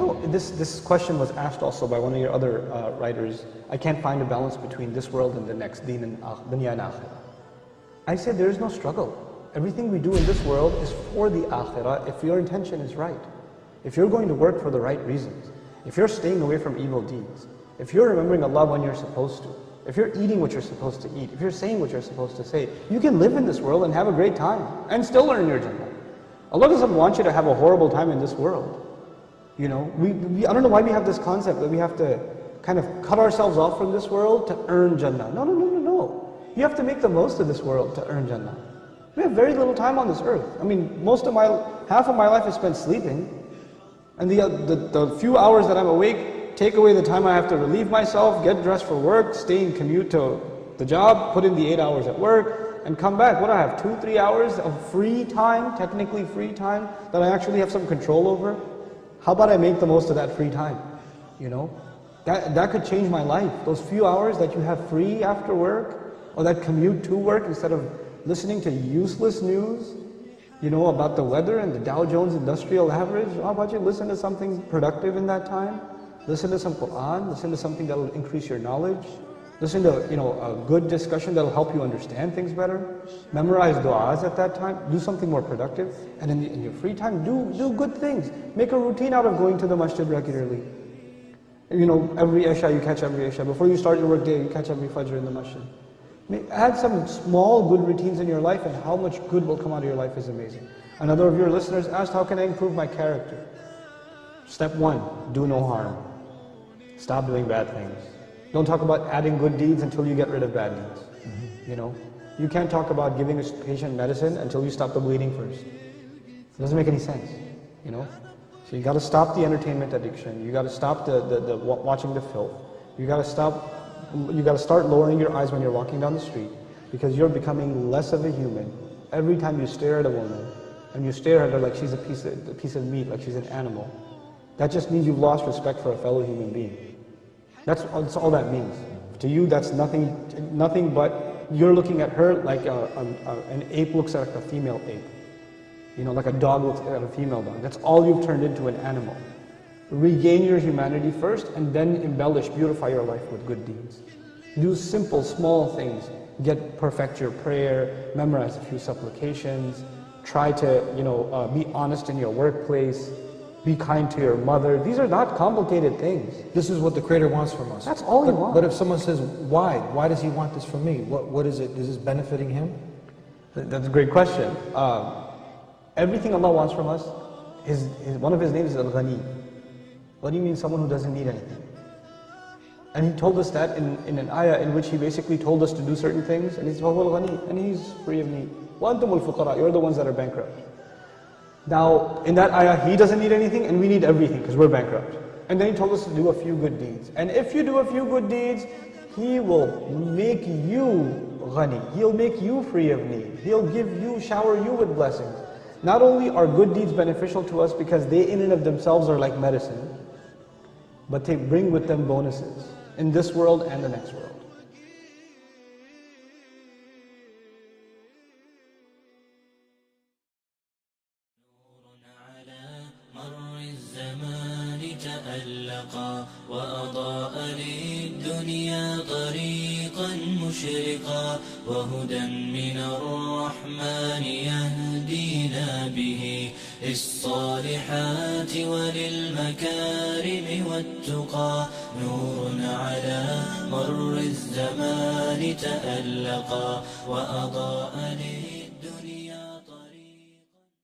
know, this question was asked also by one of your other writers. I can't find a balance between this world and the next, Deen and Dunya and Akhirah. I said there is no struggle. Everything we do in this world is for the Akhirah if your intention is right. If you're going to work for the right reasons, if you're staying away from evil deeds, if you're remembering Allah when you're supposed to, if you're eating what you're supposed to eat, if you're saying what you're supposed to say, you can live in this world and have a great time and still earn your Jannah. Allah doesn't want you to have a horrible time in this world. You know, I don't know why we have this concept that we have to kind of cut ourselves off from this world to earn Jannah. No, no, no, no, no. You have to make the most of this world to earn Jannah. We have very little time on this earth. I mean, half of my life is spent sleeping. And the few hours that I'm awake, take away the time I have to relieve myself, get dressed for work, stay and commute to the job, put in the 8 hours at work, and come back. What do I have, 2-3 hours of free time, technically free time, that I actually have some control over? How about I make the most of that free time? You know, that could change my life. Those few hours that you have free after work, or that commute to work instead of listening to useless news, you know, about the weather and the Dow Jones Industrial Average. How about you listen to something productive in that time? Listen to some Quran, listen to something that will increase your knowledge. Listen to, you know, a good discussion that will help you understand things better. Memorize du'as at that time. Do something more productive. And in your free time, do good things. Make a routine out of going to the masjid regularly. You know, every Isha, you catch every Isha. Before you start your work day, you catch every Fajr in the masjid. Add some small good routines in your life, and how much good will come out of your life is amazing. Another of your listeners asked, how can I improve my character? Step 1, do no harm. Stop doing bad things. Don't talk about adding good deeds until you get rid of bad deeds. You know, you can't talk about giving a patient medicine until you stop the bleeding first. It doesn't make any sense, you know. So you got to stop the entertainment addiction. You got to stop the watching the filth. You got to start lowering your eyes when you're walking down the street, because you're becoming less of a human. Every time you stare at a woman and you stare at her like she's a piece of meat, like she's an animal, that just means you've lost respect for a fellow human being. That's all that means. To you, that's nothing but you're looking at her like an ape looks at a female ape. You know, like a dog looks at a female dog. That's all you've turned into, an animal. Regain your humanity first, and then embellish, beautify your life with good deeds. Do simple, small things. Perfect your prayer, memorize a few supplications, try to, you know, be honest in your workplace, be kind to your mother. These are not complicated things. This is what the Creator wants from us. That's all He wants. But if someone says, why? Why does He want this from me? What is it? Is this benefiting Him? That's a great question. Everything Allah wants from us, one of His names is Al-Ghani. Ghani means someone who doesn't need anything. And He told us that in an ayah in which He basically told us to do certain things, and He said, Al-Ghani, and He's free of need. وَأَنْتُمُ الْفُقَرَاء, you're the ones that are bankrupt. Now, in that ayah, He doesn't need anything, and we need everything, because we're bankrupt. And then He told us to do a few good deeds. And if you do a few good deeds, He will make you ghani. He'll make you free of need. He'll shower you with blessings. Not only are good deeds beneficial to us because they in and of themselves are like medicine, but they bring with them bonuses in this world and the next world. وأضاء للدنيا طريقا مشرقا وهدى من الرحمن يهدينا به للصالحات وللمكارم والتقى نور على مر الزمان تألقا وأضاء